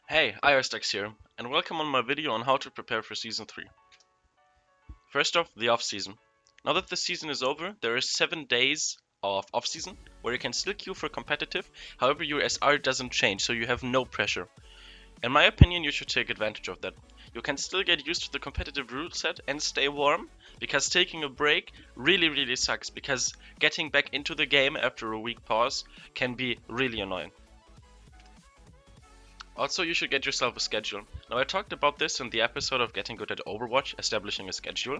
Hey, IRSTEX here, and welcome on my video on how to prepare for Season 3. First off, the off-season. Now that the season is over, there are 7 days of off-season where you can still queue for competitive, however your SR doesn't change, so you have no pressure. In my opinion, you should take advantage of that. You can still get used to the competitive rule set and stay warm, because taking a break really sucks, because getting back into the game after a week pause can be really annoying. Also, you should get yourself a schedule. Now, I talked about this in the episode of Getting Good at Overwatch, establishing a schedule,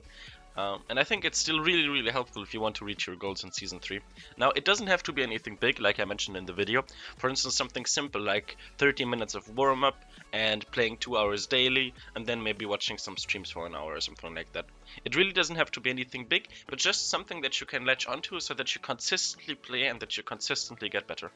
and I think it's still really helpful if you want to reach your goals in Season 3. Now, it doesn't have to be anything big, like I mentioned in the video. For instance, something simple like 30 minutes of warm-up and playing 2 hours daily, and then maybe watching some streams for an hour or something like that. It really doesn't have to be anything big, but just something that you can latch onto so that you consistently play and that you consistently get better.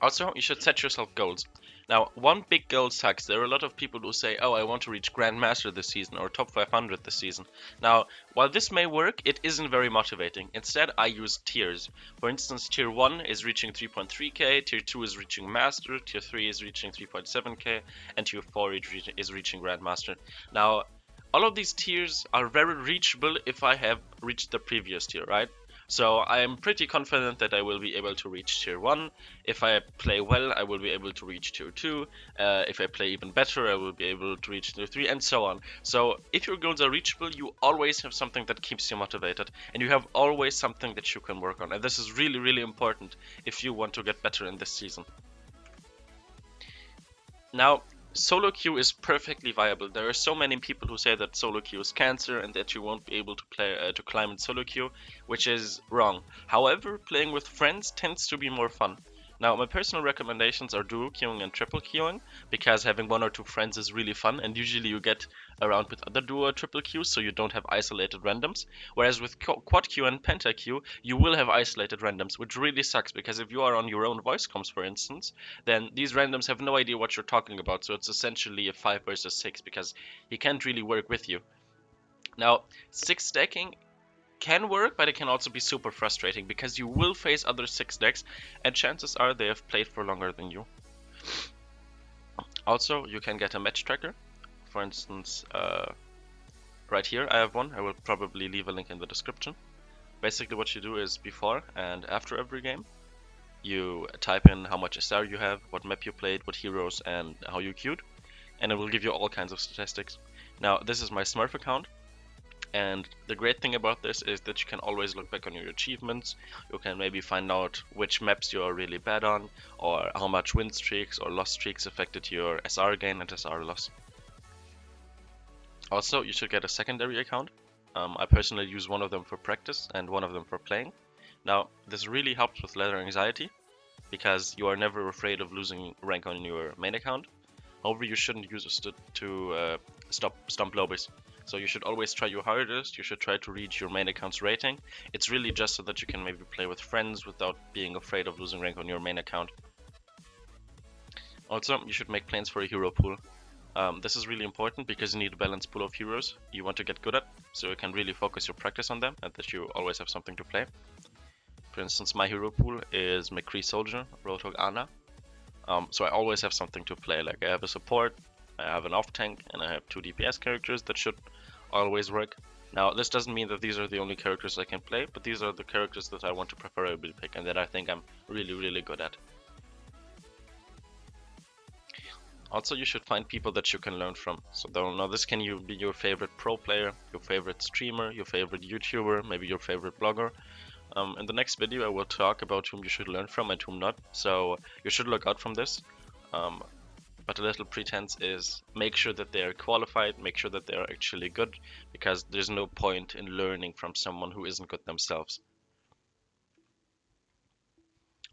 Also, you should set yourself goals. Now, one big goal sucks. There are a lot of people who say, oh, I want to reach Grandmaster this season or top 500 this season. Now, while this may work, it isn't very motivating. Instead, I use tiers. For instance, tier 1 is reaching 3.3k, tier 2 is reaching Master, tier 3 is reaching 3.7k, and tier 4 is reaching Grandmaster. Now, all of these tiers are very reachable if I have reached the previous tier, right? So I am pretty confident that I will be able to reach tier 1. If I play well, I will be able to reach tier 2. If I play even better, I will be able to reach tier 3, and so on. So if your goals are reachable, you always have something that keeps you motivated, and you have always something that you can work on. And this is really important if you want to get better in this season. Now, solo queue is perfectly viable. There are so many people who say that solo queue is cancer and that you won't be able to play to climb in solo queue, which is wrong. However, playing with friends tends to be more fun. Now, my personal recommendations are duo queuing and triple queuing, because having 1 or 2 friends is really fun, and usually you get around with other duo or triple queues, so you don't have isolated randoms. Whereas with quad queue and penta queue, you will have isolated randoms, which really sucks, because if you are on your own voice comms, for instance, then these randoms have no idea what you're talking about, so it's essentially a 5 versus 6, because he can't really work with you. Now, 6 stacking can work, but it can also be super frustrating because you will face other 6 decks, and chances are they have played for longer than you. Also, you can get a match tracker. For instance, right here I have one. I will probably leave a link in the description. Basically what you do is before and after every game, you type in how much SR you have, what map you played, what heroes, and how you queued, and it will give you all kinds of statistics. Now, this is my Smurf account. And the great thing about this is that you can always look back on your achievements. You can maybe find out which maps you are really bad on, or how much win streaks or loss streaks affected your SR gain and SR loss. Also, you should get a secondary account. I personally use one of them for practice and one of them for playing. Now, this really helps with ladder anxiety, because you are never afraid of losing rank on your main account. However, you shouldn't use it to stomp lobbies. So you should always try your hardest. You should try to reach your main account's rating. It's really just so that you can maybe play with friends without being afraid of losing rank on your main account. Also, you should make plans for a hero pool. This is really important because you need a balanced pool of heroes you want to get good at, so you can really focus your practice on them and that you always have something to play. For instance, my hero pool is McCree Soldier, Roadhog Ana. So I always have something to play. Like I have a support, I have an off tank, and I have 2 DPS characters that should always work. Now, this doesn't mean that these are the only characters I can play, but these are the characters that I want to preferably pick and that I think I'm really good at. Also, you should find people that you can learn from. So now this can be your favorite pro player, your favorite streamer, your favorite YouTuber, maybe your favorite blogger. In the next video I will talk about whom you should learn from and whom not, so you should look out from this. But a little pretense is make sure that they are qualified, make sure that they are actually good, because there's no point in learning from someone who isn't good themselves.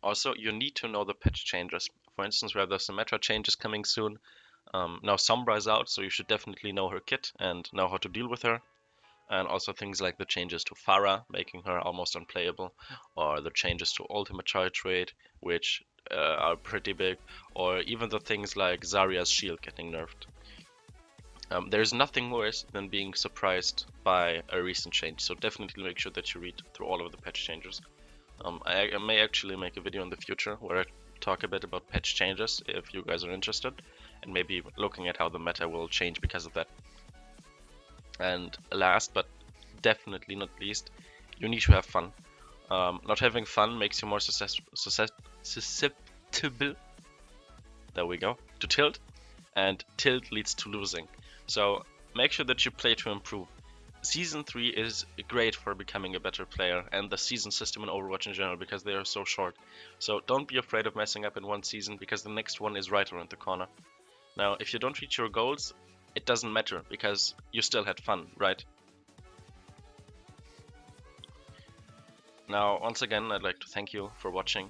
Also, you need to know the patch changes. For instance, we have the Symmetra changes coming soon. Now Sombra is out, so you should definitely know her kit and know how to deal with her. And also things like the changes to Pharah, making her almost unplayable, or the changes to ultimate charge rate, which are pretty big, or even the things like Zarya's shield getting nerfed. There's nothing worse than being surprised by a recent change, so definitely make sure that you read through all of the patch changes. I may actually make a video in the future where I talk a bit about patch changes if you guys are interested, and maybe looking at how the meta will change because of that. And last but definitely not least, you need to have fun. Not having fun makes you more susceptible, there we go, to tilt, and tilt leads to losing. So make sure that you play to improve. Season 3 is great for becoming a better player, and the season system in Overwatch in general, because they are so short. So don't be afraid of messing up in one season, because the next one is right around the corner. Now, if you don't reach your goals, it doesn't matter, because you still had fun, right? Now, once again, I'd like to thank you for watching.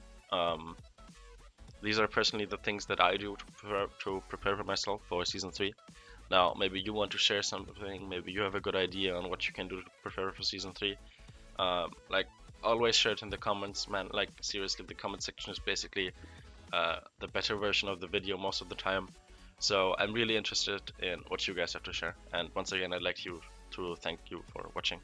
These are personally the things that I do to prepare for myself for Season 3. Now, maybe you want to share something, maybe you have a good idea on what you can do to prepare for Season 3. Like, always share it in the comments, man. Like, seriously, the comment section is basically the better version of the video most of the time. So I'm really interested in what you guys have to share. And once again, I'd like to thank you for watching.